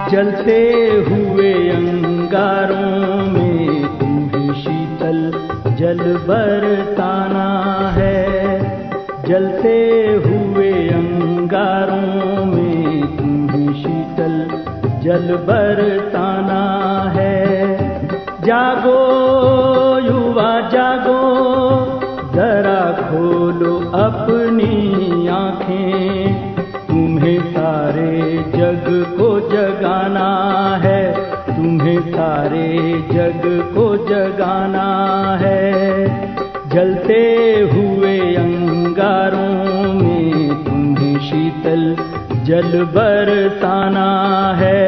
जलते हुए अंगारों में तुम्हें शीतल जल बरसाना है। जलते हुए अंगारों में तुम्हें शीतल जल बरसाना है। जागो युवा जागो, जरा खोलो अपनी आंखें, तुम्हें सारे जग को जगाना है, तुम्हें सारे जग को जगाना है। जलते हुए अंगारों में तुम्हें शीतल जल बरसाना है।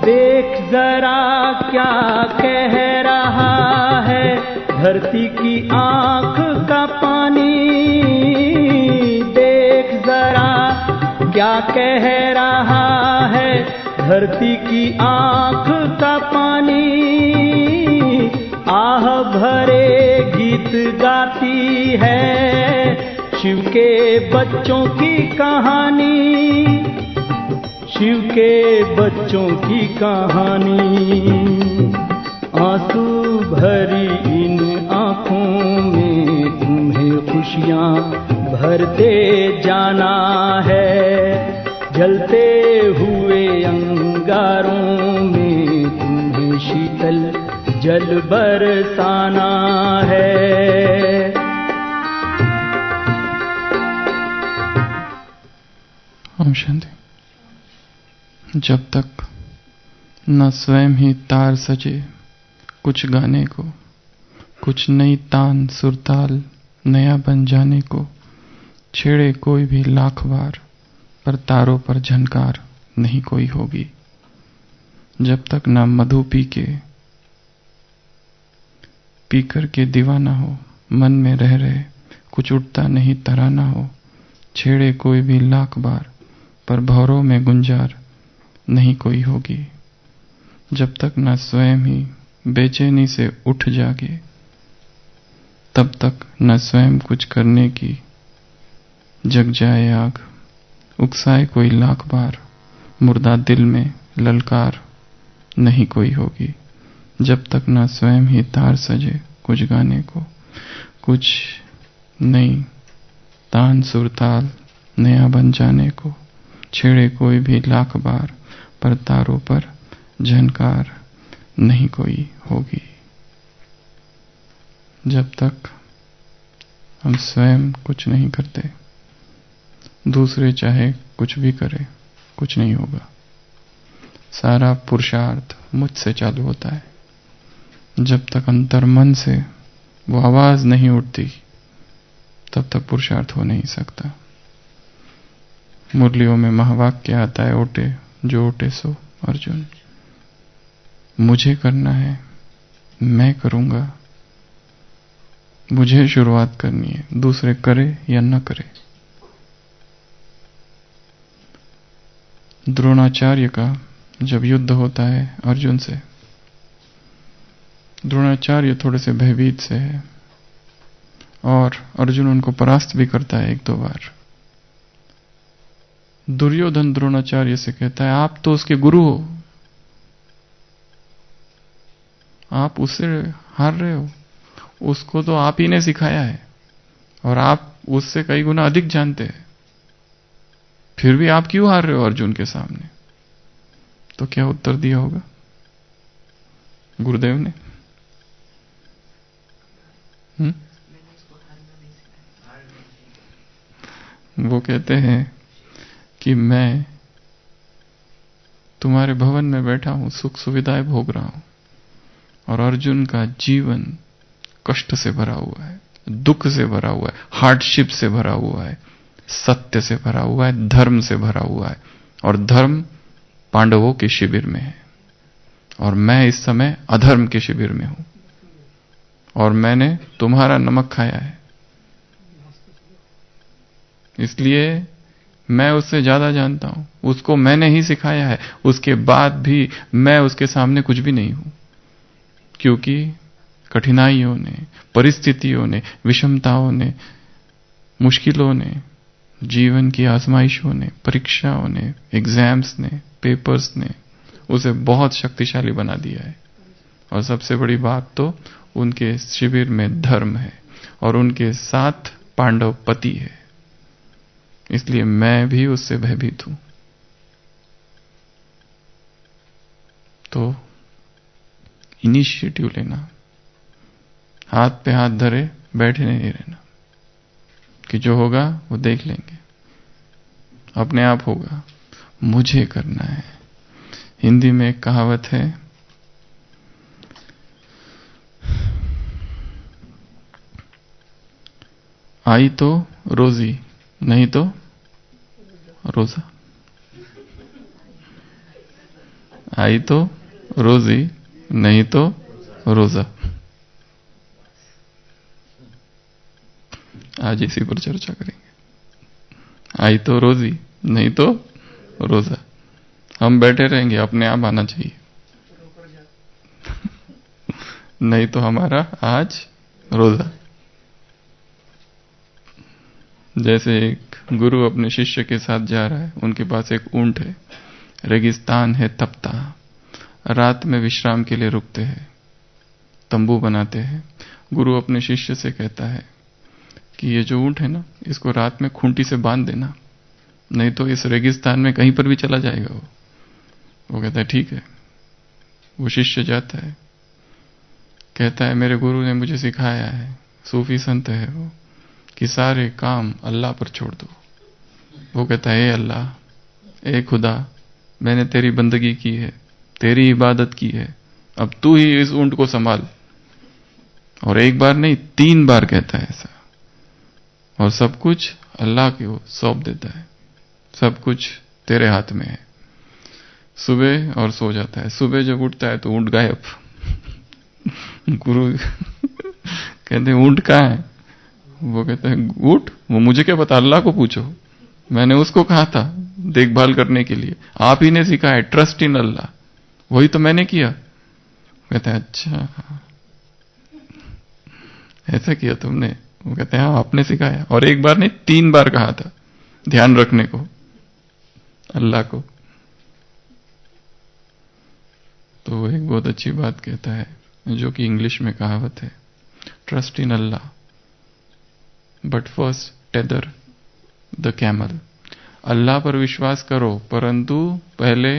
देख जरा क्या कह रहा है धरती की आंख का पानी, देख जरा क्या कह रहा है धरती की आंख का पानी। आह भरे गीत गाती है शिव के बच्चों की कहानी, शिव के बच्चों की कहानी। आंसू भरी इन आँखों में तुम्हें खुशियाँ भरते जाना है। जलते हुए अंगारों में तुम्हें शीतल जल बरसाना है। ओम शांति। जब तक न स्वयं ही तार सजे कुछ गाने को, कुछ नई तान सुरताल नया बन जाने को, छेड़े कोई भी लाख बार पर तारों पर झनकार नहीं कोई होगी। जब तक न मधु पीकर के दीवाना हो, मन में रह रहे कुछ उठता नहीं तराना हो, छेड़े कोई भी लाख बार पर भौरों में गुंजार नहीं कोई होगी। जब तक न स्वयं ही बेचैनी से उठ जागे, तब तक न स्वयं कुछ करने की जग जाए आग, उकसाए कोई लाख बार मुर्दा दिल में ललकार नहीं कोई होगी। जब तक न स्वयं ही तार सजे कुछ गाने को, कुछ नई तान सुरताल नया बन जाने को, छेड़े कोई भी लाख बार पर तारों पर झनकार नहीं कोई होगी। जब तक हम स्वयं कुछ नहीं करते, दूसरे चाहे कुछ भी करे, कुछ नहीं होगा। सारा पुरुषार्थ मुझसे चालू होता है। जब तक अंतर मन से वो आवाज नहीं उठती, तब तक पुरुषार्थ हो नहीं सकता। मुरलियों में महावाक्य आता है, ओटे जो ओटे सो अर्जुन। मुझे करना है, मैं करूंगा, मुझे शुरुआत करनी है, दूसरे करे या न करे। द्रोणाचार्य का जब युद्ध होता है अर्जुन से, द्रोणाचार्य थोड़े से भयभीत से है और अर्जुन उनको परास्त भी करता है एक दो बार। दुर्योधन द्रोणाचार्य से कहता है, आप तो उसके गुरु हो, आप उससे हार रहे हो, उसको तो आप ही ने सिखाया है और आप उससे कई गुना अधिक जानते हैं, फिर भी आप क्यों हार रहे हो अर्जुन के सामने? तो क्या उत्तर दिया होगा गुरुदेव ने? वो कहते हैं कि मैं तुम्हारे भवन में बैठा हूं, सुख सुविधाएं भोग रहा हूं, और अर्जुन का जीवन कष्ट से भरा हुआ है, दुख से भरा हुआ है, हार्डशिप से भरा हुआ है, सत्य से भरा हुआ है, धर्म से भरा हुआ है, और धर्म पांडवों के शिविर में है और मैं इस समय अधर्म के शिविर में हूं और मैंने तुम्हारा नमक खाया है। इसलिए मैं उससे ज्यादा जानता हूं, उसको मैंने ही सिखाया है, उसके बाद भी मैं उसके सामने कुछ भी नहीं हूं, क्योंकि कठिनाइयों ने, परिस्थितियों ने, विषमताओं ने, मुश्किलों ने, जीवन की आजमाइशों ने, परीक्षाओं ने, एग्जाम्स ने, पेपर्स ने उसे बहुत शक्तिशाली बना दिया है। और सबसे बड़ी बात तो उनके शिविर में धर्म है और उनके साथ पांडव पति है, इसलिए मैं भी उससे भयभीत हूं। तो इनिशिएटिव लेना, हाथ पे हाथ धरे बैठे नहीं रहना कि जो होगा वो देख लेंगे, अपने आप होगा, मुझे करना है। हिंदी में एक कहावत है, आई तो रोजी नहीं तो रोजा, आई तो रोजी नहीं तो रोजा। आज इसी पर चर्चा करेंगे। आई तो रोजी नहीं तो रोजा। हम बैठे रहेंगे, अपने आप आना चाहिए, नहीं तो हमारा आज रोजा। जैसे एक गुरु अपने शिष्य के साथ जा रहा है, उनके पास एक ऊंट है, रेगिस्तान है तपता, रात में विश्राम के लिए रुकते हैं, तंबू बनाते हैं। गुरु अपने शिष्य से कहता है कि ये जो ऊंट है ना, इसको रात में खूंटी से बांध देना, नहीं तो इस रेगिस्तान में कहीं पर भी चला जाएगा वो कहता है ठीक है। वो शिष्य जाता है, कहता है मेरे गुरु ने मुझे सिखाया है, सूफी संत है वो, कि सारे काम अल्लाह पर छोड़ दो। वो कहता है, ए अल्लाह, ए खुदा, मैंने तेरी बंदगी की है, तेरी इबादत की है, अब तू ही इस ऊंट को संभाल। और एक बार नहीं, 3 बार कहता है ऐसा, और सब कुछ अल्लाह को सौंप देता है, सब कुछ तेरे हाथ में है। सुबह और सो जाता है। सुबह जब उठता है तो ऊंट गायब। गुरु कहते हैं ऊंट कहाँ है? वो कहते हैं ऊंट, वो मुझे क्या पता, अल्लाह को पूछो, मैंने उसको कहा था देखभाल करने के लिए, आप ही ने सिखाया, ट्रस्ट इन अल्लाह, वही तो मैंने किया। कहते हैं अच्छा ऐसा किया तुमने? वो कहते हैं हाँ, आपने सिखाया, और एक बार नहीं 3 बार कहा था ध्यान रखने को अल्लाह को। तो वो एक बहुत अच्छी बात कहता है, जो कि इंग्लिश में कहावत है, trust in Allah but first tether the camel. Allah पर विश्वास करो, परंतु पहले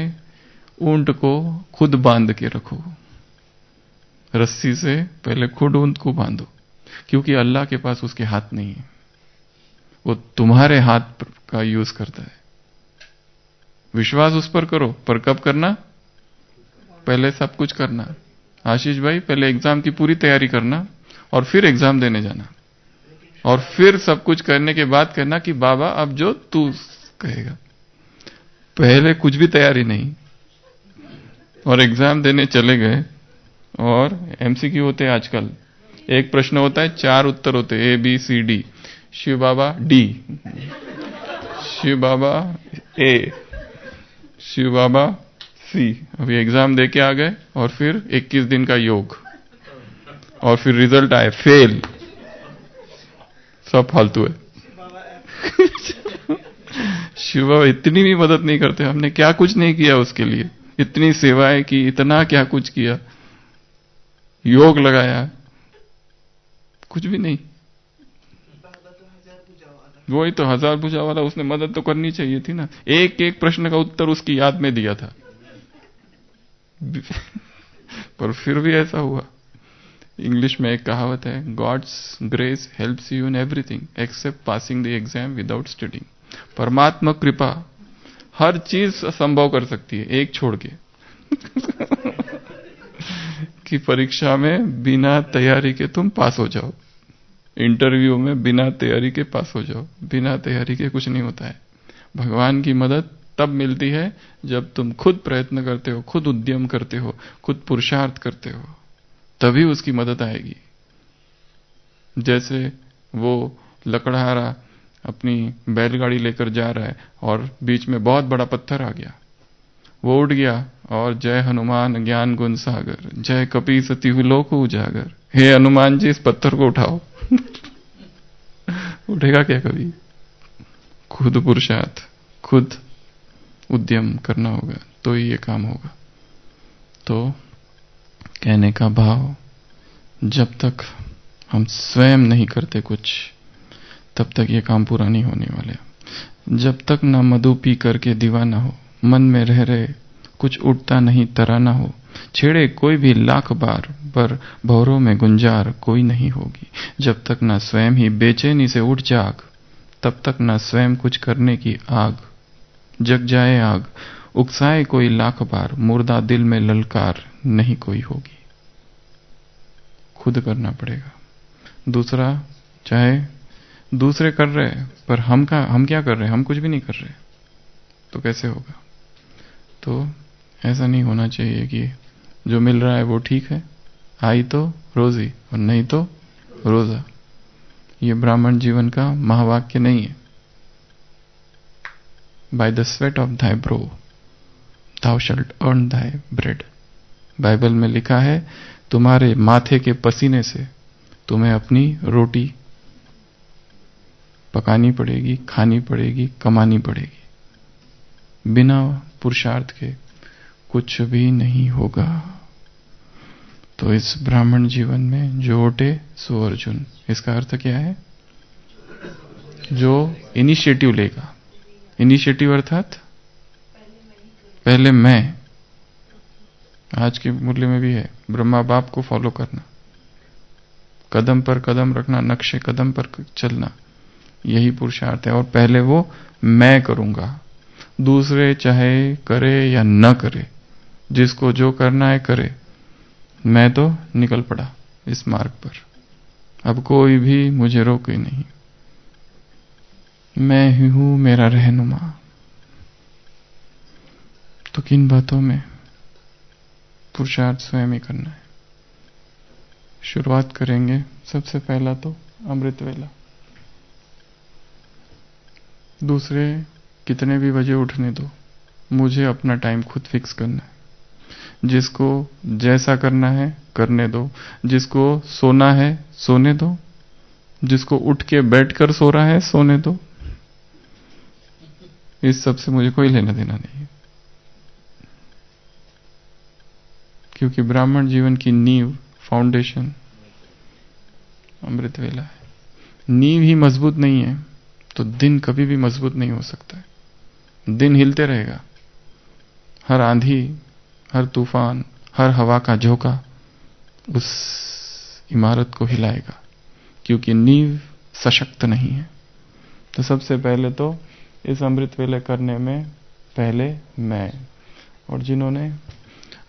ऊंट को खुद बांध के रखो, रस्सी से पहले खुद ऊंट को बांधो, क्योंकि अल्लाह के पास उसके हाथ नहीं है, वो तुम्हारे हाथ का यूज करता है। विश्वास उस पर करो, पर कब करना? पहले सब कुछ करना। आशीष भाई, पहले एग्जाम की पूरी तैयारी करना और फिर एग्जाम देने जाना, और फिर सब कुछ करने के बाद कहना कि बाबा अब जो तू कहेगा। पहले कुछ भी तैयारी नहीं, और एग्जाम देने चले गए, और एमसीक्यू होते हैं आजकल, एक प्रश्न होता है, 4 उत्तर होते हैं, A B C D, Shiv Baba D, Shiv Baba A, Shiv Baba C. अभी एग्जाम दे के आ गए, और फिर 21 दिन का योग, और फिर रिजल्ट आए फेल, सब फालतू है। शिव बाबा इतनी भी मदद नहीं करते, हमने क्या कुछ नहीं किया उसके लिए, इतनी सेवाएं की, इतना क्या कुछ किया, योग लगाया, कुछ भी नहीं। वही तो 1000 भुजा वाला, उसने मदद तो करनी चाहिए थी ना, एक एक प्रश्न का उत्तर उसकी याद में दिया था। पर फिर भी ऐसा हुआ। इंग्लिश में एक कहावत है, God's grace helps you in everything except passing the exam without studying. परमात्मा कृपा हर चीज संभव कर सकती है, एक छोड़ के कि परीक्षा में बिना तैयारी के तुम पास हो जाओ, इंटरव्यू में बिना तैयारी के पास हो जाओ। बिना तैयारी के कुछ नहीं होता है। भगवान की मदद तब मिलती है जब तुम खुद प्रयत्न करते हो, खुद उद्यम करते हो, खुद पुरुषार्थ करते हो, तभी उसकी मदद आएगी। जैसे वो लकड़हारा अपनी बैलगाड़ी लेकर जा रहा है और बीच में बहुत बड़ा पत्थर आ गया, वो उठ गया और जय हनुमान ज्ञान गुण सागर, जय कपी सती लोक उजागर, हे हनुमान जी इस पत्थर को उठाओ। उठेगा क्या कभी? खुद पुरुषार्थ, खुद उद्यम करना होगा तो ही ये काम होगा। तो कहने का भाव, जब तक हम स्वयं नहीं करते कुछ, तब तक ये काम पूरा नहीं होने वाले। जब तक ना मधु पी करके दीवाना हो, मन में रह रहे कुछ उठता नहीं तराना हो, छेड़े कोई भी लाख बार पर भौरों में गुंजार कोई नहीं होगी। जब तक ना स्वयं ही बेचैनी से उठ जाग, तब तक ना स्वयं कुछ करने की आग। जग जाए आग, उकसाए कोई लाख बार, मुर्दा दिल में ललकार नहीं कोई होगी। खुद करना पड़ेगा। दूसरा, चाहे दूसरे कर रहे हैं पर हम क्या कर रहे हैं? हम कुछ भी नहीं कर रहे, तो कैसे होगा? तो ऐसा नहीं होना चाहिए कि जो मिल रहा है वो ठीक है, आई तो रोजी और नहीं तो रोजा। ये ब्राह्मण जीवन का महावाक्य नहीं है। By the sweat of thy brow thou shalt earn thy bread। Bible में लिखा है, तुम्हारे माथे के पसीने से तुम्हें अपनी रोटी पकानी पड़ेगी, खानी पड़ेगी, कमानी पड़ेगी। बिना पुरुषार्थ के कुछ भी नहीं होगा। तो इस ब्राह्मण जीवन में जो ओटे सो अर्जुन, इसका अर्थ क्या है? जो इनिशिएटिव लेगा। इनिशिएटिव अर्थात पहले मैं। आज के मूल्य में भी है, ब्रह्मा बाप को फॉलो करना, कदम पर कदम रखना, नक्शे कदम पर चलना, यही पुरुषार्थ है। और पहले वो मैं करूंगा, दूसरे चाहे करे या न करे, जिसको जो करना है करे, मैं तो निकल पड़ा इस मार्ग पर। अब कोई भी मुझे रोके नहीं, मैं ही हूं मेरा रहनुमा। तो किन बातों में? पुरुषार्थ स्वयं ही करना है। शुरुआत करेंगे सबसे पहला तो अमृत वेला। दूसरे कितने भी बजे उठने दो, मुझे अपना टाइम खुद फिक्स करना है। जिसको जैसा करना है करने दो, जिसको सोना है सोने दो, जिसको उठ के बैठकर सो रहा है सोने दो। इस सब से मुझे कोई लेना देना नहीं है, क्योंकि ब्राह्मण जीवन की नींव, फाउंडेशन अमृत वेला है। नींव ही मजबूत नहीं है तो दिन कभी भी मजबूत नहीं हो सकता है। दिन हिलते रहेगा, हर आंधी, हर तूफान, हर हवा का झोंका उस इमारत को हिलाएगा, क्योंकि नींव सशक्त नहीं है। तो सबसे पहले तो इस अमृत वेले करने में पहले मैं, और जिन्होंने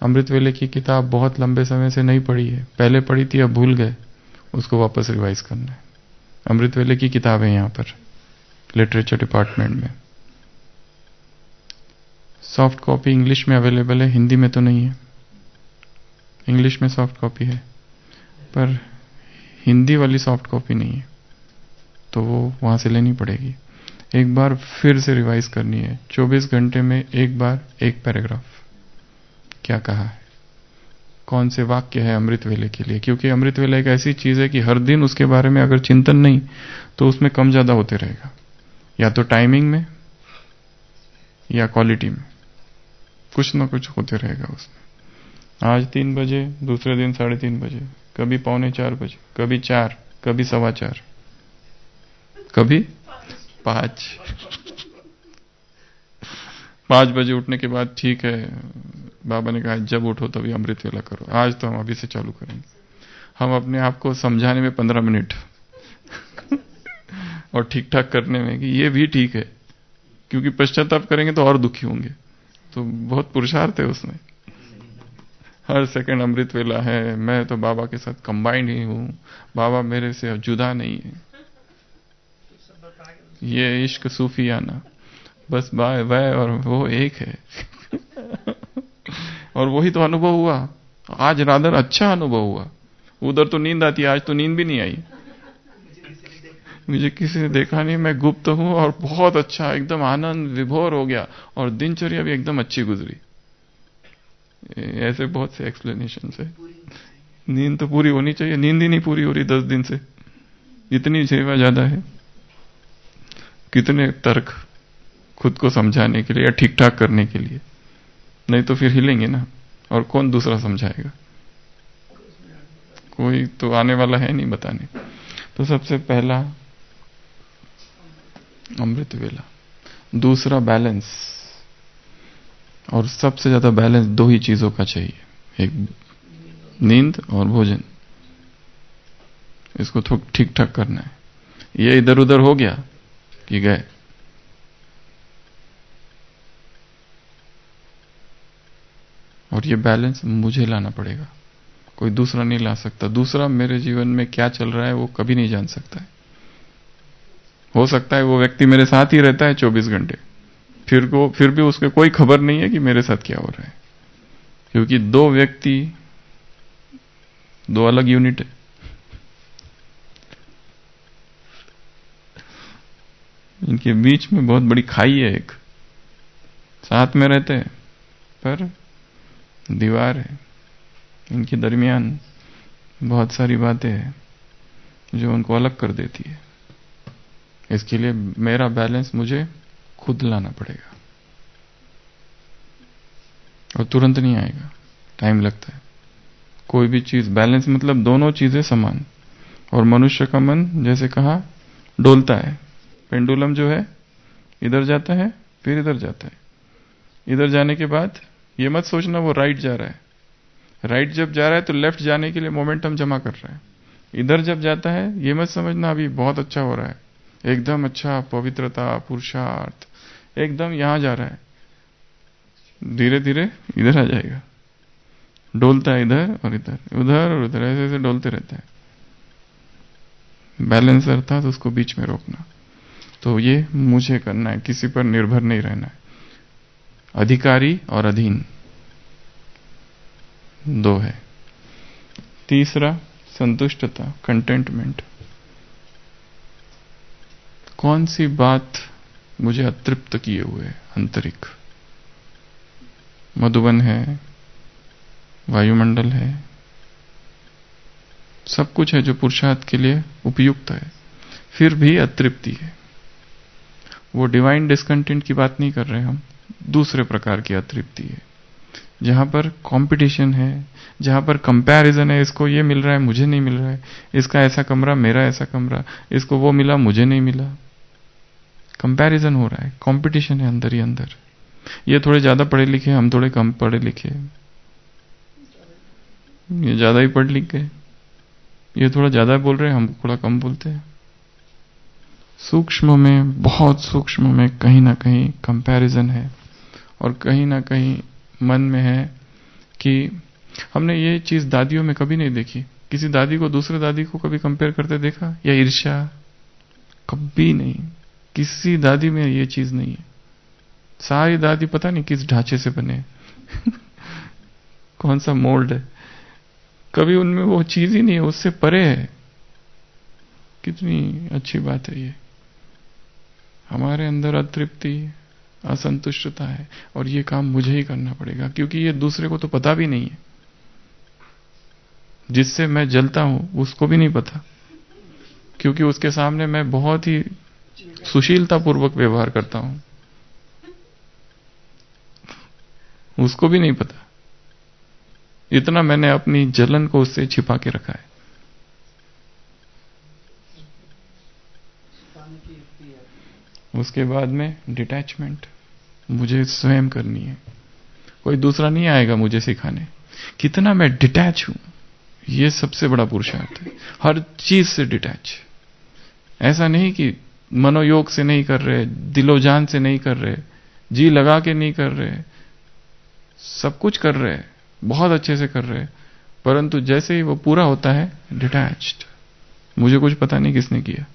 अमृत वेले की किताब बहुत लंबे समय से नहीं पढ़ी है, पहले पढ़ी थी अब भूल गए, उसको वापस रिवाइज करना है। अमृत वेले की किताब है यहाँ पर लिटरेचर डिपार्टमेंट में। सॉफ्ट कॉपी इंग्लिश में अवेलेबल है, हिंदी में तो नहीं है। इंग्लिश में सॉफ्ट कॉपी है पर हिंदी वाली सॉफ्ट कॉपी नहीं है, तो वो वहां से लेनी पड़ेगी। एक बार फिर से रिवाइज करनी है। 24 घंटे में एक बार एक पैराग्राफ क्या कहा है, कौन से वाक्य है अमृत वेले के लिए। क्योंकि अमृत वेला एक ऐसी चीज है कि हर दिन उसके बारे में अगर चिंतन नहीं तो उसमें कम ज्यादा होते रहेगा, या तो टाइमिंग में या क्वालिटी में, कुछ ना कुछ होते रहेगा उसमें। आज 3 बजे, दूसरे दिन 3:30 बजे, कभी 3:45 बजे, कभी 4, कभी 4:15, कभी 5 बजे उठने के बाद ठीक है, बाबा ने कहा जब उठो तभी अमृत वेला करो। आज तो हम अभी से चालू करेंगे। हम अपने आप को समझाने में 15 मिनट और ठीक ठाक करने में कि ये भी ठीक है, क्योंकि पश्चाताप करेंगे तो और दुखी होंगे। तो बहुत पुरुषार्थ है उसमें। हर सेकंड अमृत वेला है। मैं तो बाबा के साथ कंबाइंड ही हूं, बाबा मेरे से जुदा नहीं है। ये इश्क सूफियाना, बस वह और वो एक है। और वही तो अनुभव हुआ आज, रादर अच्छा अनुभव हुआ। उधर तो नींद आती है, आज तो नींद भी नहीं आई। मुझे किसी ने देखा नहीं, मैं गुप्त हूं और बहुत अच्छा एकदम आनंद विभोर हो गया और दिनचर्या भी एकदम अच्छी गुजरी। ऐसे बहुत से एक्सप्लेनेशन है। नींद तो पूरी होनी चाहिए, नींद ही नहीं पूरी हो रही 10 दिन से, इतनी सेवा ज्यादा है। कितने तर्क खुद को समझाने के लिए या ठीक ठाक करने के लिए, नहीं तो फिर हिलेंगे ना, और कौन दूसरा समझाएगा? कोई तो आने वाला है नहीं बताने। तो सबसे पहला अमृत वेला, दूसरा बैलेंस, और सबसे ज्यादा बैलेंस 2 ही चीजों का चाहिए, एक नींद और भोजन। इसको ठीक ठाक करना है। ये इधर उधर हो गया कि गए। और ये बैलेंस मुझे लाना पड़ेगा, कोई दूसरा नहीं ला सकता। दूसरा मेरे जीवन में क्या चल रहा है वो कभी नहीं जान सकता है। हो सकता है वो व्यक्ति मेरे साथ ही रहता है 24 घंटे, फिर भी उसके कोई खबर नहीं है कि मेरे साथ क्या हो रहा है, क्योंकि 2 व्यक्ति 2 अलग यूनिट है। इनके बीच में बहुत बड़ी खाई है, एक साथ में रहते हैं पर दीवार है। इनके दरमियान बहुत सारी बातें हैं जो उनको अलग कर देती है। इसके लिए मेरा बैलेंस मुझे खुद लाना पड़ेगा, और तुरंत नहीं आएगा, टाइम लगता है। कोई भी चीज बैलेंस मतलब दोनों चीजें समान। और मनुष्य का मन जैसे कहा डोलता है, पेंडुलम जो है इधर जाता है फिर इधर जाता है। इधर जाने के बाद ये मत सोचना वो राइट जा रहा है, राइट जब जा रहा है तो लेफ्ट जाने के लिए मोमेंटम जमा कर रहा है। इधर जब जाता है ये मत समझना अभी बहुत अच्छा हो रहा है, एकदम अच्छा, पवित्रता, पुरुषार्थ, एकदम यहां जा रहा है। धीरे धीरे इधर आ जाएगा, डोलता है इधर और इधर, उधर और उधर, ऐसे ऐसे डोलते रहता है। बैलेंस अर्थात उसको बीच में रोकना। तो ये मुझे करना है, किसी पर निर्भर नहीं रहना है। अधिकारी और अधीन 2 है। तीसरा संतुष्टता, कंटेंटमेंट। कौन सी बात मुझे अतृप्त किए हुए है? आंतरिक मधुबन है, वायुमंडल है, सब कुछ है जो पुरुषार्थ के लिए उपयुक्त है, फिर भी अतृप्ति है। वो डिवाइन डिस्कंटेंट की बात नहीं कर रहे हम, दूसरे प्रकार की अतृप्ति है, जहां पर कंपटीशन है, जहां पर कंपैरिजन है। इसको ये मिल रहा है, मुझे नहीं मिल रहा है, इसका ऐसा कमरा, मेरा ऐसा कमरा, इसको वो मिला, मुझे नहीं मिला। कंपैरिजन हो रहा है, कंपटीशन है अंदर ही अंदर। ये थोड़े ज्यादा पढ़े लिखे, हम थोड़े कम पढ़े लिखे, ये ज्यादा ही पढ़ लिख गए, ये थोड़ा ज्यादा बोल रहे हैं, हम थोड़ा कम बोलते हैं। सूक्ष्म में, बहुत सूक्ष्म में कहीं ना कहीं कंपैरिजन है, और कहीं ना कहीं मन में है कि हमने ये चीज दादियों में कभी नहीं देखी। किसी दादी को दूसरे दादी को कभी कंपेयर करते देखा? या ईर्ष्या? कभी नहीं, किसी दादी में ये चीज नहीं है। सारी दादी पता नहीं किस ढांचे से बने कौन सा मोल्ड है, कभी उनमें वो चीज ही नहीं है, उससे परे है। कितनी अच्छी बात है ये। हमारे अंदर अतृप्ति, असंतुष्टता है, और ये काम मुझे ही करना पड़ेगा, क्योंकि ये दूसरे को तो पता भी नहीं है। जिससे मैं जलता हूं उसको भी नहीं पता, क्योंकि उसके सामने मैं बहुत ही सुशीलता पूर्वक व्यवहार करता हूं, उसको भी नहीं पता। इतना मैंने अपनी जलन को उससे छिपा के रखा है। उसके बाद में डिटैचमेंट मुझे स्वयं करनी है, कोई दूसरा नहीं आएगा मुझे सिखाने। कितना मैं डिटैच हूं, ये सबसे बड़ा पुरुषार्थ है। हर चीज से डिटैच। ऐसा नहीं कि मनोयोग से नहीं कर रहे, दिलोजान से नहीं कर रहे, जी लगा के नहीं कर रहे, सब कुछ कर रहे, बहुत अच्छे से कर रहे, परंतु जैसे ही वो पूरा होता है, डिटैच्ड। मुझे कुछ पता नहीं किसने किया।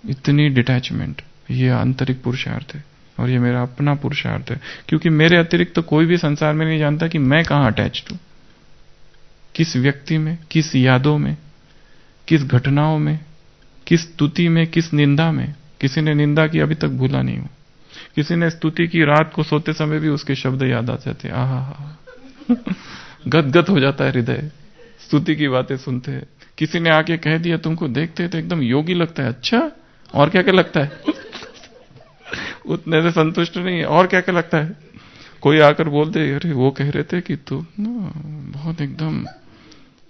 इतनी डिटैचमेंट, ये आंतरिक पुरुषार्थ है, और ये मेरा अपना पुरुषार्थ है, क्योंकि मेरे अतिरिक्त तो कोई भी संसार में नहीं जानता कि मैं कहां अटैच्ड हूं, किस व्यक्ति में, किस यादों में, किस घटनाओं में, किस स्तुति में, किस निंदा में। किसी ने निंदा की अभी तक भूला नहीं हूं, किसी ने स्तुति की, रात को सोते समय भी उसके शब्द याद आ जाते, आहा गदगद हो जाता है हृदय स्तुति की बातें सुनते हैं। किसी ने आके कह दिया, तुमको देखते तो एकदम योगी लगता है। अच्छा, और क्या क्या लगता है उतने से संतुष्ट नहीं है, और क्या क्या लगता है। कोई आकर बोल दे, अरे वो कह रहे थे कि तुम ना बहुत एकदम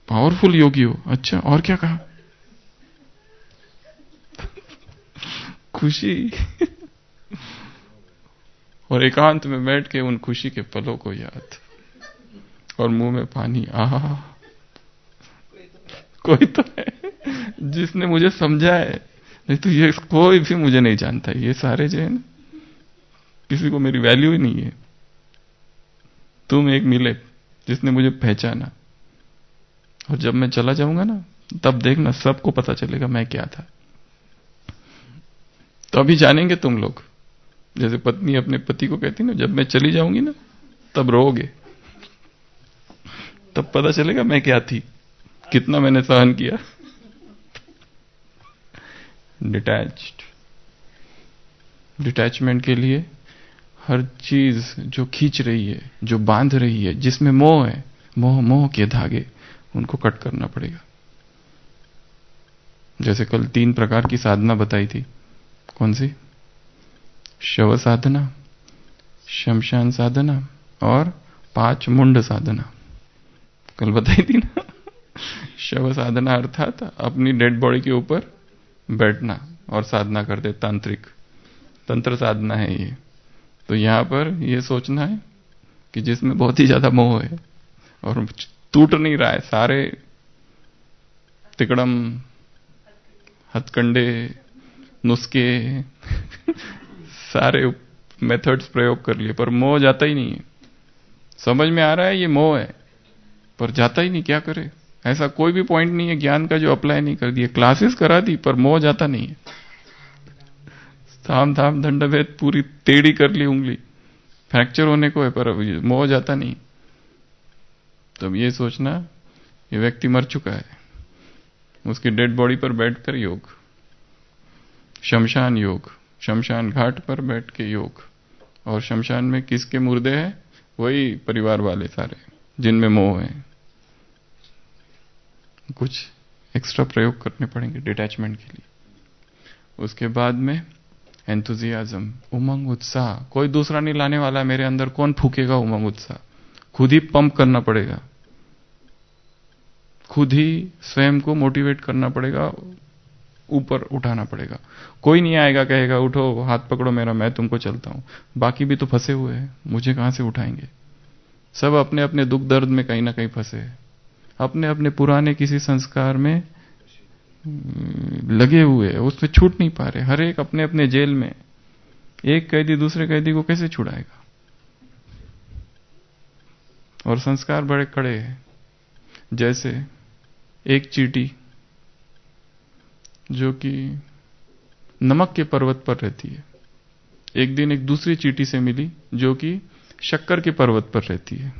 पावरफुल योगी हो। अच्छा, और क्या कहा। खुशी और एकांत में बैठ के उन खुशी के पलों को याद, और मुंह में पानी। आहा, कोई तो है जिसने मुझे समझा है, नहीं तो ये कोई भी मुझे नहीं जानता। ये सारे जो है ना, किसी को मेरी वैल्यू ही नहीं है। तुम एक मिले जिसने मुझे पहचाना, और जब मैं चला जाऊंगा ना, तब देखना सबको पता चलेगा मैं क्या था। तभी जानेंगे तुम लोग, जैसे पत्नी अपने पति को कहती ना, जब मैं चली जाऊंगी ना तब रोओगे, तब पता चलेगा मैं क्या थी, कितना मैंने सहन किया। डिटैचमेंट के लिए हर चीज जो खींच रही है, जो बांध रही है, जिसमें मोह है, मोह के धागे, उनको कट करना पड़ेगा। जैसे कल 3 प्रकार की साधना बताई थी। कौन सी? शव साधना, शमशान साधना और 5 मुंड साधना कल बताई थी ना। शव साधना अर्थात अपनी डेड बॉडी के ऊपर बैठना और साधना करते, तांत्रिक तंत्र साधना है ये। तो यहां पर ये सोचना है कि जिसमें बहुत ही ज्यादा मोह है और टूट नहीं रहा है, सारे तिकड़म, हथकंडे, नुस्खे सारे मेथड्स प्रयोग कर लिए, पर मोह जाता ही नहीं है। समझ में आ रहा है ये मोह है, पर जाता ही नहीं, क्या करे। ऐसा कोई भी पॉइंट नहीं है ज्ञान का जो अप्लाई नहीं कर दिया। क्लासेस करा दी पर मोह जाता नहीं है। थाम थाम दंडभेद पूरी टेढ़ी कर ली उंगली, फ्रैक्चर होने को है, पर मोह जाता नहीं। तब ये सोचना ये व्यक्ति मर चुका है, उसकी डेड बॉडी पर बैठकर योग, शमशान योग, शमशान घाट पर बैठ के योग। और शमशान में किसके मुर्दे हैं? वही परिवार वाले सारे जिनमें मोह है। कुछ एक्स्ट्रा प्रयोग करने पड़ेंगे डिटैचमेंट के लिए। उसके बाद में एंथुजियाज्म, उमंग उत्साह। कोई दूसरा नहीं लाने वाला मेरे अंदर, कौन फूकेगा उमंग उत्साह? खुद ही पंप करना पड़ेगा, खुद ही स्वयं को मोटिवेट करना पड़ेगा, ऊपर उठाना पड़ेगा। कोई नहीं आएगा कहेगा उठो, हाथ पकड़ो मेरा, मैं तुमको चलता हूं। बाकी भी तो फंसे हुए हैं, मुझे कहां से उठाएंगे? सब अपने अपने दुख दर्द में कहीं ना कहीं फंसे हैं, अपने अपने पुराने किसी संस्कार में लगे हुए, उसमें छूट नहीं पा रहे। हर एक अपने अपने जेल में। एक कैदी दूसरे कैदी को कैसे छुड़ाएगा? और संस्कार बड़े कड़े हैं। जैसे एक चींटी जो कि नमक के पर्वत पर रहती है, एक दिन एक दूसरी चींटी से मिली जो कि शक्कर के पर्वत पर रहती है।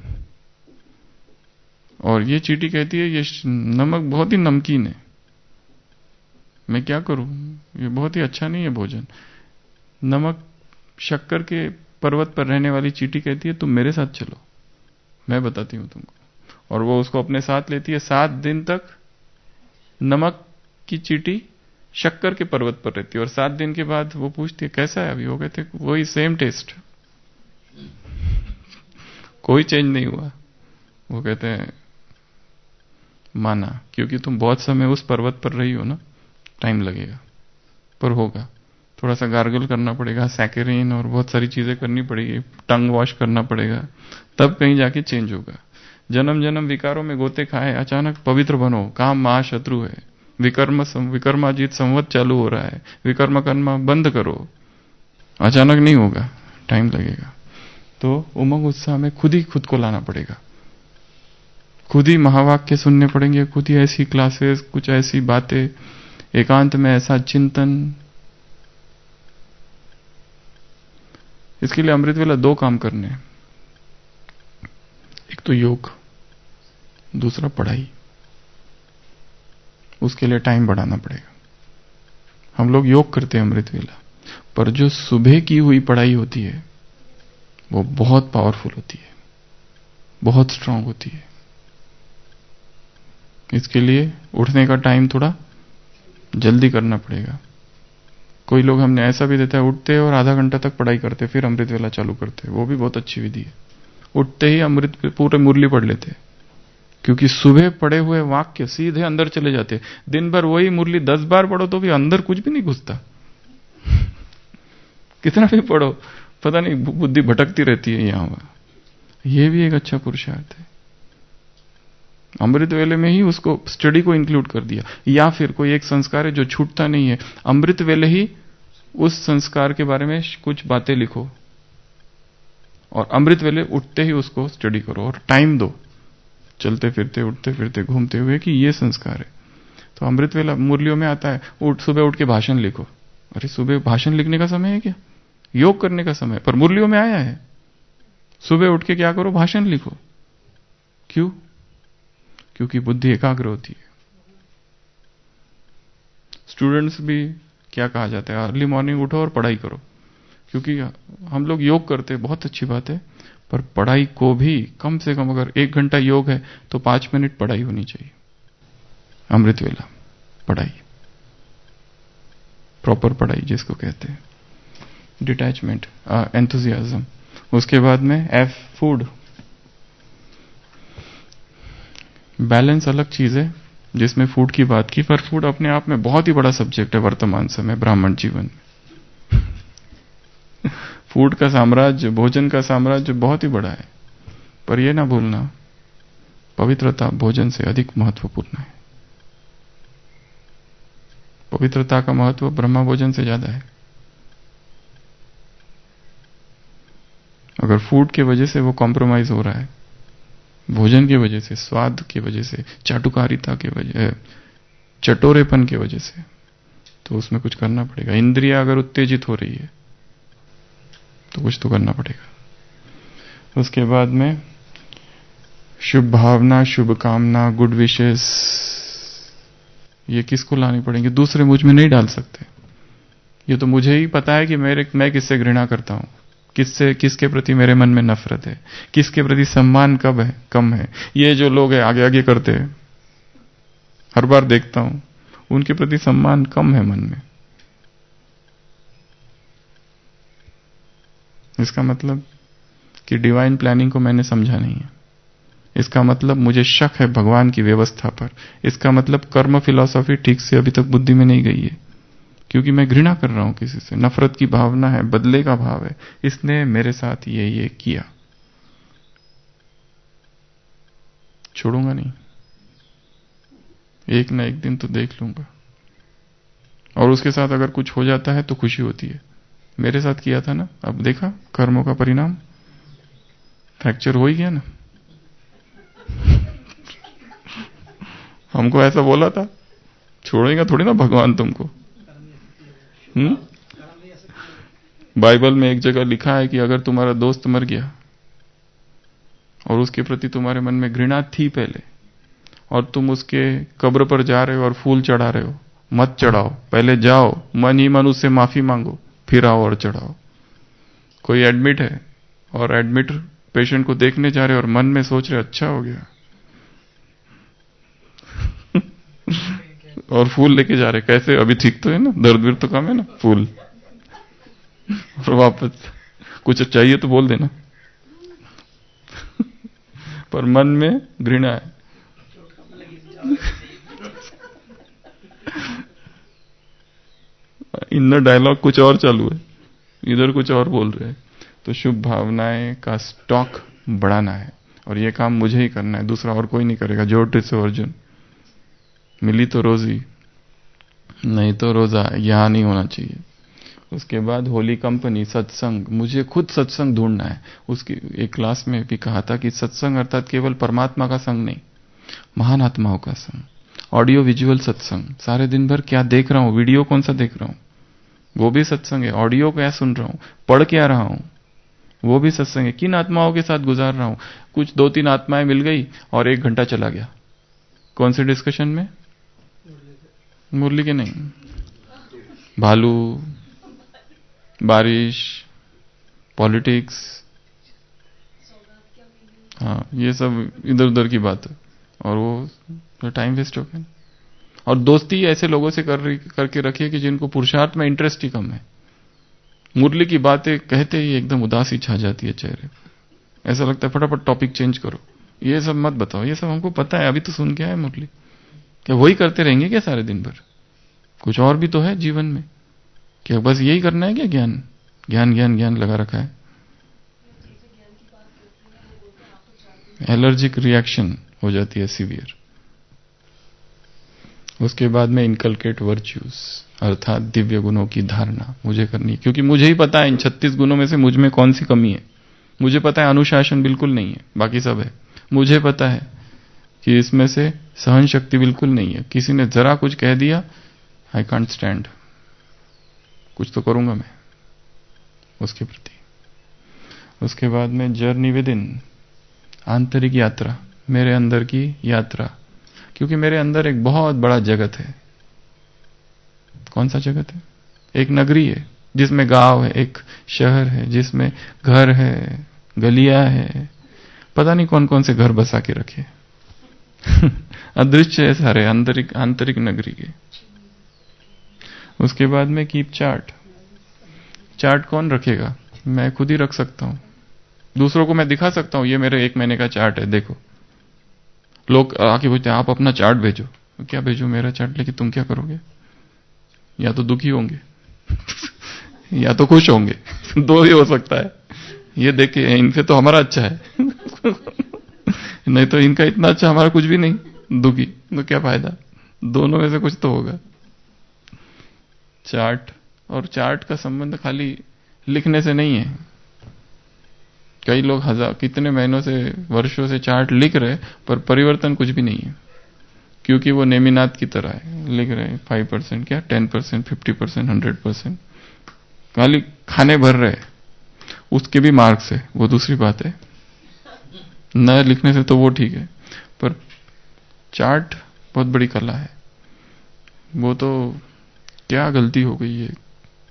और ये चींटी कहती है ये नमक बहुत ही नमकीन है, मैं क्या करूं, ये बहुत ही अच्छा नहीं है भोजन। नमक शक्कर के पर्वत पर रहने वाली चींटी कहती है तुम मेरे साथ चलो, मैं बताती हूं तुमको। और वो उसको अपने साथ लेती है। 7 दिन तक नमक की चींटी शक्कर के पर्वत पर रहती है, और 7 दिन के बाद वो पूछती है कैसा है अभी? वो कहते वही सेम टेस्ट, कोई चेंज नहीं हुआ। वो कहते हैं माना, क्योंकि तुम बहुत समय उस पर्वत पर रही हो ना, टाइम लगेगा पर होगा। थोड़ा सा गार्गल करना पड़ेगा, सैकेरिन और बहुत सारी चीजें करनी पड़ेगी, टंग वॉश करना पड़ेगा, तब कहीं जाके चेंज होगा। जन्म जन्म विकारों में गोते खाए, अचानक पवित्र बनो। काम महाशत्रु है। विकर्माजीत संवत चालू हो रहा है, विकर्म कर्म बंद करो। अचानक नहीं होगा, टाइम लगेगा। तो उमंग उत्साह में खुद ही खुद को लाना पड़ेगा, खुद ही महावाक्य सुनने पड़ेंगे, खुद ही ऐसी क्लासेस, कुछ ऐसी बातें, एकांत में ऐसा चिंतन। इसके लिए अमृत वेला 2 काम करने हैं, एक तो योग, दूसरा पढ़ाई। उसके लिए टाइम बढ़ाना पड़ेगा। हम लोग योग करते हैं अमृत वेला, पर जो सुबह की हुई पढ़ाई होती है वो बहुत पावरफुल होती है, बहुत स्ट्रांग होती है। इसके लिए उठने का टाइम थोड़ा जल्दी करना पड़ेगा। कोई लोग हमने ऐसा भी देता है, उठते और आधा घंटा तक पढ़ाई करते फिर अमृत वेला चालू करते, वो भी बहुत अच्छी विधि है। उठते ही अमृत पूरे मुरली पढ़ लेते, क्योंकि सुबह पढ़े हुए वाक्य सीधे अंदर चले जाते। दिन भर वही मुरली 10 बार पढ़ो तो भी अंदर कुछ भी नहीं घुसता। कितना भी पढ़ो पता नहीं, बुद्धि भटकती रहती है यहां वहां। ये भी एक अच्छा पुरुषार्थ है। अमृत वेले में ही उसको स्टडी को इंक्लूड कर दिया। या फिर कोई एक संस्कार है जो छूटता नहीं है, अमृत वेले ही उस संस्कार के बारे में कुछ बातें लिखो और अमृत वेले उठते ही उसको स्टडी करो और टाइम दो, चलते फिरते उठते फिरते घूमते हुए, कि ये संस्कार है। तो अमृत वेला मुरलियों में आता है, सुबह उठ के भाषण लिखो। अरे सुबह भाषण लिखने का समय है क्या? योग करने का समय, पर मुरलियों में आया है सुबह उठ के क्या करो, भाषण लिखो। क्यों? क्योंकि बुद्धि एकाग्र होती है। स्टूडेंट्स भी क्या कहा जाता है, अर्ली मॉर्निंग उठो और पढ़ाई करो। क्योंकि हम लोग योग करते हैं, बहुत अच्छी बात है, पर पढ़ाई को भी कम से कम, अगर 1 घंटा योग है तो 5 मिनट पढ़ाई होनी चाहिए। अमृत वेला पढ़ाई, प्रॉपर पढ़ाई जिसको कहते हैं, डिटैचमेंट, एंथुजियाज्म। उसके बाद में एफ, फूड। बैलेंस अलग चीज है जिसमें फूड की बात की, पर फूड अपने आप में बहुत ही बड़ा सब्जेक्ट है वर्तमान समय ब्राह्मण जीवन में। फूड का साम्राज्य, भोजन का साम्राज्य बहुत ही बड़ा है, पर यह ना भूलना पवित्रता भोजन से अधिक महत्वपूर्ण है। पवित्रता का महत्व ब्रह्मा भोजन से ज्यादा है। अगर फूड की वजह से वो कॉम्प्रोमाइज हो रहा है, भोजन की वजह से, स्वाद की वजह से, चाटुकारिता की वजह, चटोरेपन की वजह से, तो उसमें कुछ करना पड़ेगा। इंद्रिया अगर उत्तेजित हो रही है तो कुछ तो करना पड़ेगा। उसके बाद में शुभ भावना, शुभ कामना, गुड विशेस, ये किसको लानी पड़ेंगे? दूसरे मुझ में नहीं डाल सकते। ये तो मुझे ही पता है कि मैं किससे घृणा करता हूं, किसके प्रति मेरे मन में नफरत है, किसके प्रति सम्मान कम है। ये जो लोग हैं आगे आगे करते हैं, हर बार देखता हूं उनके प्रति सम्मान कम है मन में। इसका मतलब कि डिवाइन प्लानिंग को मैंने समझा नहीं है। इसका मतलब मुझे शक है भगवान की व्यवस्था पर। इसका मतलब कर्म फिलॉसफी ठीक से अभी तक बुद्धि में नहीं गई है, क्योंकि मैं घृणा कर रहा हूं किसी से, नफरत की भावना है, बदले का भाव है, इसने मेरे साथ ये किया, छोड़ूंगा नहीं, एक ना एक दिन तो देख लूंगा। और उसके साथ अगर कुछ हो जाता है तो खुशी होती है, मेरे साथ किया था ना, अब देखा कर्मों का परिणाम, फ्रैक्चर हो ही गया ना। हमको ऐसा बोला था, छोड़ेगा थोड़ी ना भगवान तुमको। बाइबल में एक जगह लिखा है कि अगर तुम्हारा दोस्त मर गया और उसके प्रति तुम्हारे मन में घृणा थी पहले, और तुम उसके कब्र पर जा रहे हो और फूल चढ़ा रहे हो, मत चढ़ाओ, पहले जाओ मन ही मन उससे माफी मांगो, फिर आओ और चढ़ाओ। कोई एडमिट है और एडमिट पेशेंट को देखने जा रहे और मन में सोच रहे अच्छा हो गया, और फूल लेके जा रहे, कैसे अभी ठीक तो है ना, दर्द भी तो कम है ना, फूल, और वापस कुछ चाहिए तो बोल देना। पर मन में घृणा है। इनर डायलॉग कुछ और चालू है, इधर कुछ और बोल रहे हैं। तो शुभ भावनाएं का स्टॉक बढ़ाना है, और ये काम मुझे ही करना है, दूसरा और कोई नहीं करेगा। ज्योतिष से अर्जुन, मिली तो रोजी, नहीं तो रोजा, यहां नहीं होना चाहिए। उसके बाद होली कंपनी, सत्संग, मुझे खुद सत्संग ढूंढना है। उसकी एक क्लास में भी कहा था कि सत्संग अर्थात केवल परमात्मा का संग नहीं, महान आत्माओं का संग, ऑडियो विजुअल सत्संग। सारे दिन भर क्या देख रहा हूं, वीडियो कौन सा देख रहा हूं, वो भी सत्संग है। ऑडियो क्या सुन रहा हूं, पढ़ क्या रहा हूं, वो भी सत्संग है। किन आत्माओं के साथ गुजार रहा हूं। कुछ 2-3 आत्माएं मिल गई और 1 घंटा चला गया, कौन से डिस्कशन में, मुरली के नहीं, भालू, बारिश, पॉलिटिक्स, हाँ ये सब इधर उधर की बात है, और वो टाइम वेस्ट हो गया। और दोस्ती ऐसे लोगों से करके रखिए कि जिनको पुरुषार्थ में इंटरेस्ट ही कम है। मुरली की बातें कहते ही एकदम उदासी छा जाती है चेहरे पर, ऐसा लगता है फटाफट टॉपिक चेंज करो, ये सब मत बताओ, ये सब हमको पता है, अभी तो सुन के आए मुरली। क्या वही करते रहेंगे क्या सारे दिन भर? कुछ और भी तो है जीवन में, क्या बस यही करना है क्या? ज्ञान ज्ञान ज्ञान ज्ञान लगा रखा है। एलर्जिक रिएक्शन हो जाती है सीवियर। उसके बाद में इनकलकेट वर्च्यूज, अर्थात दिव्य गुणों की धारणा मुझे करनी है, क्योंकि मुझे ही पता है इन 36 गुणों में से मुझ में कौन सी कमी है। मुझे पता है अनुशासन बिल्कुल नहीं है, बाकी सब है। मुझे पता है कि इसमें से सहन शक्ति बिल्कुल नहीं है, किसी ने जरा कुछ कह दिया, आई कांट स्टैंड, कुछ तो करूंगा मैं उसके प्रति। उसके बाद में जर्नी विद इन, आंतरिक यात्रा, मेरे अंदर की यात्रा, क्योंकि मेरे अंदर एक बहुत बड़ा जगत है। कौन सा जगत है? एक नगरी है जिसमें गांव है, एक शहर है जिसमें घर है, गलियां है, पता नहीं कौन कौन से घर बसा के रखे अदृश्य है सारे, आंतरिक नगरी के। उसके बाद में कीप चार्ट। चार्ट कौन रखेगा? मैं खुद ही रख सकता हूं, दूसरों को मैं दिखा सकता हूं, ये मेरे 1 महीने का चार्ट है, देखो। लोग आके पूछते हैं आप अपना चार्ट भेजो। क्या भेजो मेरा चार्ट? लेकिन तुम क्या करोगे? या तो दुखी होंगे या तो खुश होंगे दो ही हो सकता है। ये देखिए इनसे तो हमारा अच्छा है नहीं तो इनका इतना अच्छा, हमारा कुछ भी नहीं, दुखी, तो क्या फायदा? दोनों में से कुछ तो होगा। चार्ट और चार्ट का संबंध खाली लिखने से नहीं है। कई लोग कितने महीनों से, वर्षों से चार्ट लिख रहे, पर परिवर्तन कुछ भी नहीं है, क्योंकि वो नेमिनाथ की तरह है, लिख रहे 5%, क्या 10%, 50%, 100%, खाली खाने भर रहे। उसके भी मार्क्स है, वो दूसरी बात है, न लिखने से तो वो ठीक है, पर चार्ट बहुत बड़ी कला है। वो तो क्या गलती हो गई है,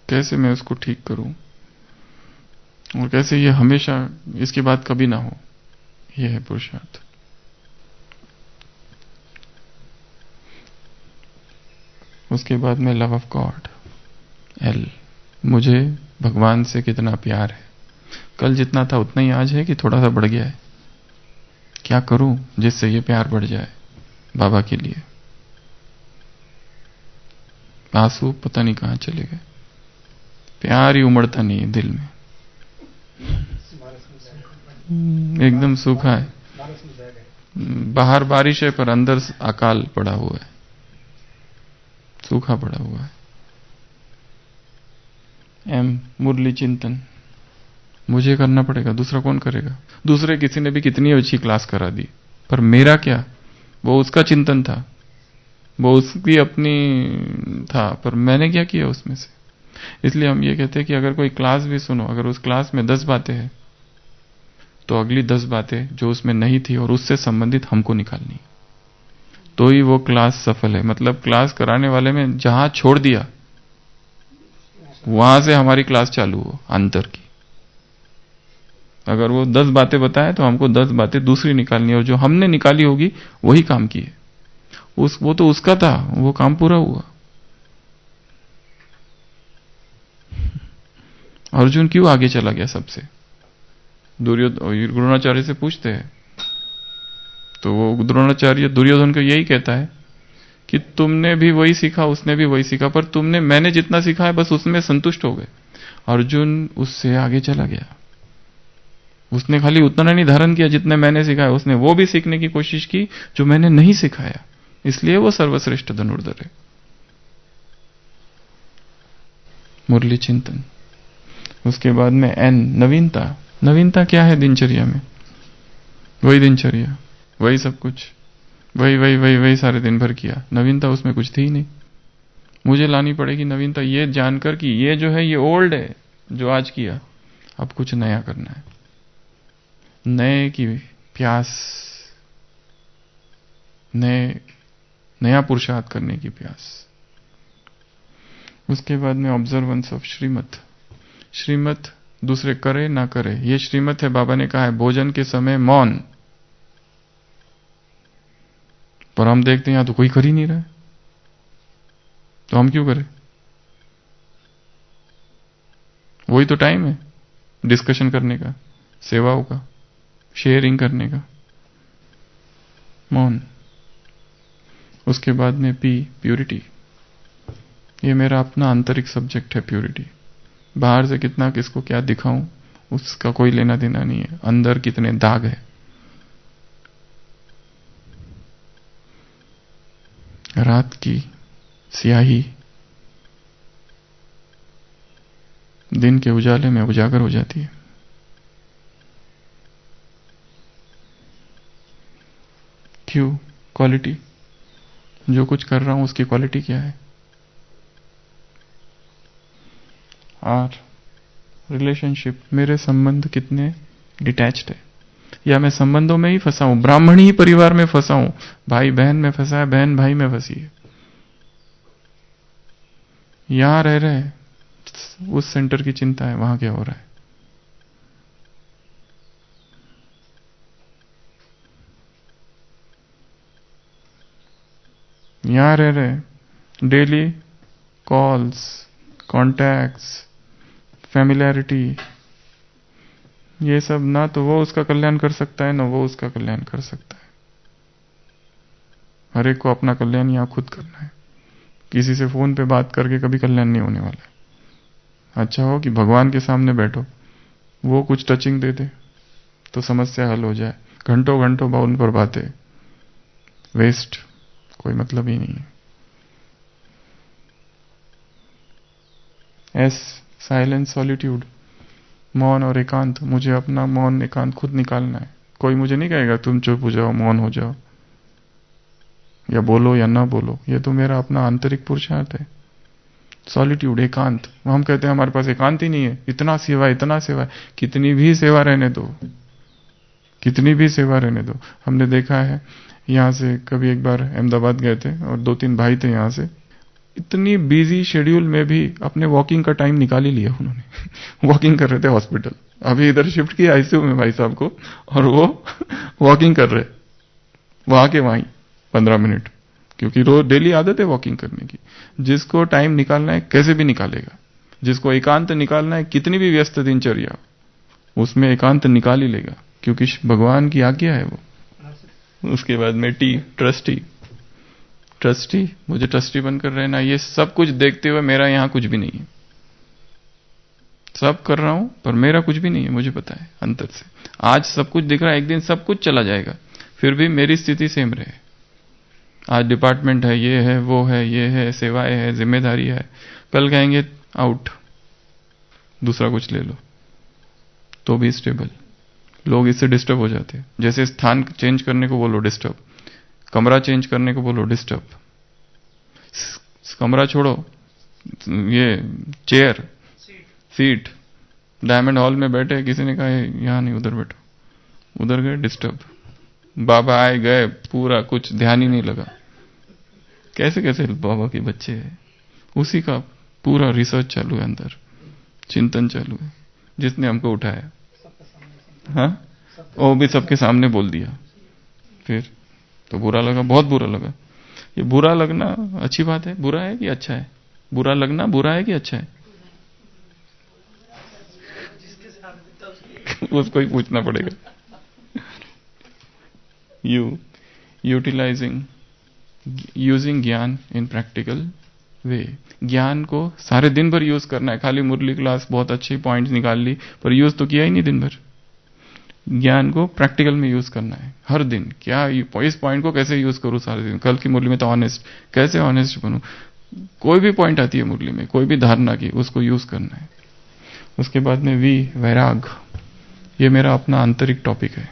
कैसे मैं उसको ठीक करूं, और कैसे ये हमेशा इसकी बात कभी ना हो, ये है पुरुषार्थ। उसके बाद में लव ऑफ गॉड, एल, मुझे भगवान से कितना प्यार है। कल जितना था उतना ही आज है कि थोड़ा सा बढ़ गया है? क्या करूं जिससे ये प्यार बढ़ जाए बाबा के लिए? आंसू पता नहीं कहां चले गए, प्यार ही उमड़ता नहीं है दिल में, एकदम सूखा है। बाहर बारिश है पर अंदर अकाल पड़ा हुआ है, सूखा पड़ा हुआ है। एम, मुरली चिंतन, मुझे करना पड़ेगा, दूसरा कौन करेगा? दूसरे किसी ने भी कितनी अच्छी क्लास करा दी, पर मेरा क्या? वो उसका चिंतन था, वो उसकी अपनी था, पर मैंने क्या किया उसमें से? इसलिए हम ये कहते हैं कि अगर कोई क्लास भी सुनो, अगर उस क्लास में 10 बातें हैं, तो अगली 10 बातें जो उसमें नहीं थी और उससे संबंधित हमको निकालनी, तो ही वो क्लास सफल है। मतलब क्लास कराने वाले में जहां छोड़ दिया वहां से हमारी क्लास चालू हो अंतर की। अगर वो 10 बातें बताए तो हमको 10 बातें दूसरी निकालनी, और जो हमने निकाली होगी वही काम की है। वो तो उसका था, वो काम पूरा हुआ। अर्जुन क्यों आगे चला गया सबसे? द्रोणाचार्य से पूछते हैं तो वो द्रोणाचार्य दुर्योधन को यही कहता है कि तुमने भी वही सीखा, उसने भी वही सीखा, पर मैंने जितना सीखा है बस उसमें संतुष्ट हो गए। अर्जुन उससे आगे चला गया, उसने खाली उतना नहीं धारण किया जितने मैंने सिखाया, उसने वो भी सीखने की कोशिश की जो मैंने नहीं सिखाया, इसलिए वो सर्वश्रेष्ठ धनुर्धर है। मुरली चिंतन। उसके बाद में एन, नवीनता। नवीनता क्या है दिनचर्या में? वही दिनचर्या, वही सब कुछ, वही सारे दिन भर किया, नवीनता उसमें कुछ थी ही नहीं। मुझे लानी पड़ेगी नवीनता, ये जानकर कि ये जो है ये ओल्ड है जो आज किया, अब कुछ नया करना है, नए की प्यास, नया पुरुषार्थ करने की प्यास। उसके बाद में ऑब्जर्वेंस ऑफ श्रीमत। श्रीमत दूसरे करे ना करे, ये श्रीमत है। बाबा ने कहा है भोजन के समय मौन, पर हम देखते हैं यहां तो कोई कर ही नहीं रहा है, तो हम क्यों करें? वही तो टाइम है डिस्कशन करने का, सेवाओं का, शेयरिंग करने का। मौन। उसके बाद में प्यूरिटी। ये मेरा अपना आंतरिक सब्जेक्ट है, प्यूरिटी। बाहर से कितना किसको क्या दिखाऊं उसका कोई लेना देना नहीं है, अंदर कितने दाग है। रात की स्याही दिन के उजाले में उजागर हो जाती है। क्यों? क्वालिटी। जो कुछ कर रहा हूं उसकी क्वालिटी क्या है? और रिलेशनशिप, मेरे संबंध कितने डिटैच्ड है, या मैं संबंधों में ही फंसा हूं, ब्राह्मणी परिवार में फंसा हूं, भाई बहन में फंसा है, बहन भाई में फंसी है। यहां रह रहे उस सेंटर की चिंता है, वहां क्या हो रहा है। यहां रह रहे डेली कॉल्स, कॉन्टैक्ट्स, फैमिलियरिटी, ये सब ना तो वो उसका कल्याण कर सकता है ना वो उसका कल्याण कर सकता है। हर एक को अपना कल्याण यहां खुद करना है। किसी से फोन पे बात करके कभी कल्याण नहीं होने वाला है। अच्छा हो कि भगवान के सामने बैठो, वो कुछ टचिंग दे दे तो समस्या हल हो जाए। घंटों घंटों उन पर बातें वेस्ट, कोई मतलब ही नहीं है। साइलेंस, सॉलिट्यूड, मौन और एकांत। मुझे अपना मौन एकांत खुद निकालना है। कोई मुझे नहीं कहेगा तुम चुप हो जाओ, मौन हो जाओ, या बोलो या ना बोलो। ये तो मेरा अपना आंतरिक पुरुषार्थ है। सॉलिट्यूड, एकांत। हम कहते हैं हमारे पास एकांत ही नहीं है, इतना सेवा, इतना सेवा। कितनी भी सेवा रहने दो, कितनी भी सेवा रहने दो। हमने देखा है, यहां से कभी एक बार अहमदाबाद गए थे और 2-3 भाई थे यहां से, इतनी बिजी शेड्यूल में भी अपने वॉकिंग का टाइम निकाल ही लिया उन्होंने। वॉकिंग कर रहे थे हॉस्पिटल, अभी इधर शिफ्ट किया आईसीयू में भाई साहब को, और वो वॉकिंग कर रहे वहां के वहीं 15 मिनट, क्योंकि रोज डेली आदत है वॉकिंग करने की। जिसको टाइम निकालना है कैसे भी निकालेगा, जिसको एकांत निकालना है कितनी भी व्यस्त दिनचर्या उसमें एकांत निकाल ही लेगा, क्योंकि भगवान की आज्ञा है वो। उसके बाद में ट्रस्टी, मुझे ट्रस्टी बनकर रहना। ये सब कुछ देखते हुए मेरा यहां कुछ भी नहीं है, सब कर रहा हूं पर मेरा कुछ भी नहीं है, मुझे पता है अंतर से। आज सब कुछ दिख रहा है, एक दिन सब कुछ चला जाएगा, फिर भी मेरी स्थिति सेम रहे। आज डिपार्टमेंट है, ये है, वो है, ये है, सेवाएं है, जिम्मेदारी है, कल कहेंगे आउट, दूसरा कुछ ले लो, तो भी स्टेबल। लोग इससे डिस्टर्ब हो जाते हैं। जैसे स्थान चेंज करने को बोलो डिस्टर्ब, कमरा चेंज करने को बोलो डिस्टर्ब। कमरा छोड़ो, ये चेयर, सीट, डायमंड हॉल में बैठे, किसी ने कहा यहां नहीं उधर बैठो, उधर गए डिस्टर्ब। बाबा आए गए, पूरा कुछ ध्यान ही नहीं लगा। कैसे कैसे बाबा के बच्चे हैं, उसी का पूरा रिसर्च चालू है, अंदर चिंतन चालू है। जिसने हमको उठाया, हाँ, वो भी सबके सामने बोल दिया, फिर तो बुरा लगा, बहुत बुरा लगा। ये बुरा लगना अच्छी बात है, बुरा है कि अच्छा है? बुरा लगना बुरा है कि अच्छा है? उसको ही पूछना पड़ेगा। यूजिंग ज्ञान इन प्रैक्टिकल वे। ज्ञान को सारे दिन भर यूज करना है। खाली मुरली क्लास बहुत अच्छी पॉइंट्स निकाल ली, पर यूज तो किया ही नहीं दिन भर। ज्ञान को प्रैक्टिकल में यूज करना है हर दिन। क्या इस पॉइंट को कैसे यूज करूं सारे दिन? कल की मुरली में तो ऑनेस्ट, कैसे ऑनेस्ट बनूं? कोई भी पॉइंट आती है मुरली में, कोई भी धारणा की, उसको यूज करना है। उसके बाद में वैराग। ये मेरा अपना आंतरिक टॉपिक है,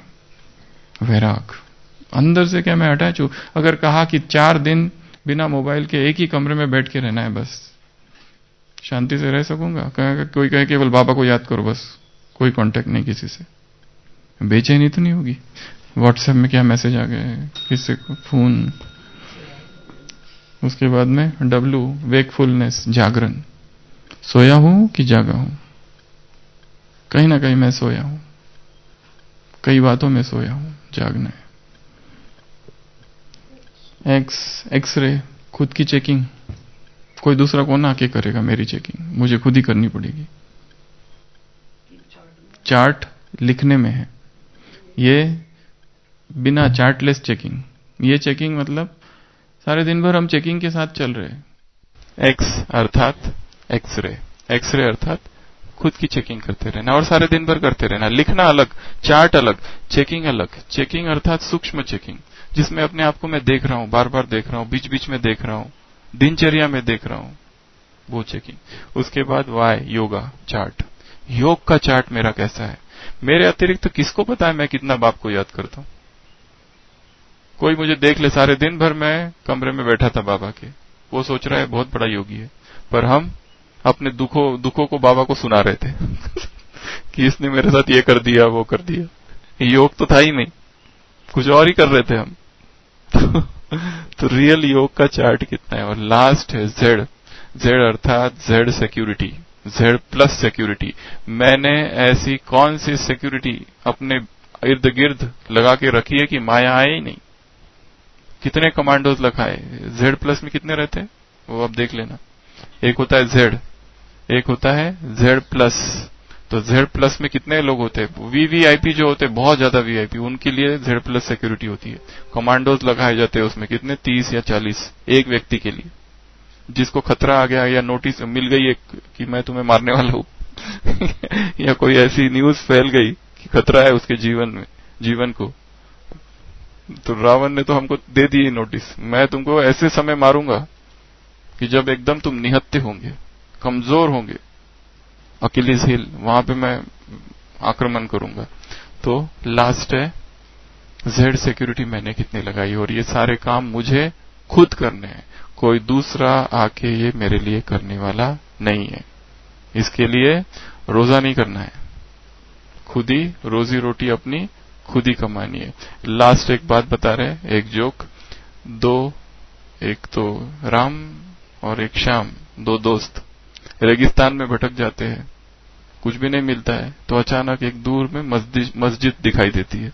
वैराग। अंदर से क्या मैं अटैच हूं? अगर कहा कि 4 दिन बिना मोबाइल के एक ही कमरे में बैठ के रहना है, बस शांति से रह सकूंगा? कोई कहे केवल बाबा को याद करो बस, कोई कांटेक्ट नहीं किसी से, बेचैनी तो नहीं होगी? व्हाट्सएप में क्या मैसेज आ गए, किसी को फोन, उसके बाद में W वेकफुलनेस, जागरण। सोया हूं कि जागा हूं? कहीं ना कहीं मैं सोया हूं, कई बातों में सोया हूं, जागना है। एक्सरे, खुद की चेकिंग। कोई दूसरा कौन आके करेगा मेरी चेकिंग, मुझे खुद ही करनी पड़ेगी। चार्ट लिखने में है, ये बिना चार्टलेस चेकिंग। ये चेकिंग मतलब सारे दिन भर हम चेकिंग के साथ चल रहे हैं। एक्स अर्थात एक्सरे, एक्सरे अर्थात खुद की चेकिंग करते रहना और सारे दिन भर करते रहना। लिखना अलग, चार्ट अलग, चेकिंग अलग। चेकिंग अर्थात सूक्ष्म चेकिंग, जिसमें अपने आप को मैं देख रहा हूं, बार बार देख रहा हूं, बीच बीच में देख रहा हूं, दिनचर्या में देख रहा हूं, वो चेकिंग। उसके बाद वाई, योगा चार्ट। योग का चार्ट मेरा कैसा है? मेरे अतिरिक्त तो किसको पता है मैं कितना बाप को याद करता हूं? कोई मुझे देख ले, सारे दिन भर मैं कमरे में बैठा था बाबा के, वो सोच रहा है बहुत बड़ा योगी है, पर हम अपने दुखों को बाबा को सुना रहे थे कि इसने मेरे साथ ये कर दिया, वो कर दिया। योग तो था ही नहीं, कुछ और ही कर रहे थे हम। तो रियल योग का चार्ट कितना है? और लास्ट है जेड, जेड अर्थात Z security, Z plus security. मैंने ऐसी कौन सी सिक्योरिटी अपने इर्द गिर्द लगा के रखी है कि माया आए ही नहीं? कितने कमांडोज लगाए? जेड प्लस में कितने रहते हैं वो अब देख लेना। एक होता है जेड, एक होता है जेड प्लस। तो जेड प्लस में कितने लोग होते हैं? वीवीआईपी जो होते हैं, बहुत ज्यादा वीआईपी, उनके लिए जेड प्लस सिक्योरिटी होती है। कमांडोज लगाए जाते हैं उसमें, कितने? 30 या 40 एक व्यक्ति के लिए। जिसको खतरा आ गया या नोटिस मिल गई एक कि मैं तुम्हें मारने वाला हूं या कोई ऐसी न्यूज फैल गई कि खतरा है उसके जीवन को, तो रावण ने तो हमको दे दी नोटिस, मैं तुमको ऐसे समय मारूंगा कि जब एकदम तुम निहत्थे होंगे, कमजोर होंगे, अकेलीज हिल, वहां पे मैं आक्रमण करूंगा। तो लास्ट है जेड सिक्योरिटी मैंने कितनी लगाई, और ये सारे काम मुझे खुद करने हैं, कोई दूसरा आके ये मेरे लिए करने वाला नहीं है। इसके लिए रोजा नहीं करना है, खुद ही रोजी रोटी अपनी खुद ही कमानी है। लास्ट एक बात बता रहे हैं, एक जोक। एक तो राम और एक श्याम, दो दोस्त रेगिस्तान में भटक जाते हैं, कुछ भी नहीं मिलता है। तो अचानक एक दूर में मस्जिद दिखाई देती है।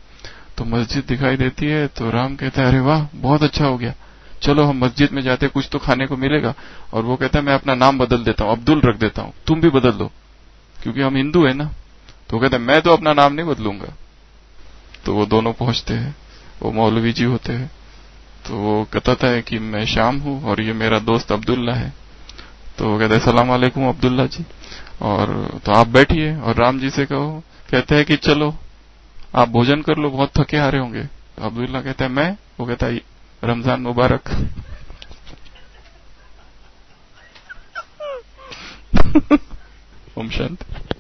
तो मस्जिद दिखाई देती है तो राम कहता है, अरे वाह बहुत अच्छा हो गया, चलो हम मस्जिद में जाते, कुछ तो खाने को मिलेगा। और वो कहता है, मैं अपना नाम बदल देता हूं, अब्दुल रख देता हूं, तुम भी बदल दो, क्योंकि हम हिंदू है ना। तो कहता है, मैं तो अपना नाम नहीं बदलूंगा। तो वो दोनों पहुंचते हैं, वो मौलवी जी होते हैं। तो वो कहता है कि मैं श्याम हूं और ये मेरा दोस्त अब्दुल्ला है। तो वो कहता है, सलाम वालेकुम अब्दुल्ला जी, और तो आप बैठिए और राम जी से कहो। कहते हैं कि चलो आप भोजन कर लो, बहुत थके हारे होंगे। तो अब्दुल्ला कहता है, मैं? वो कहता है, रमजान मुबारक। ओम शांति।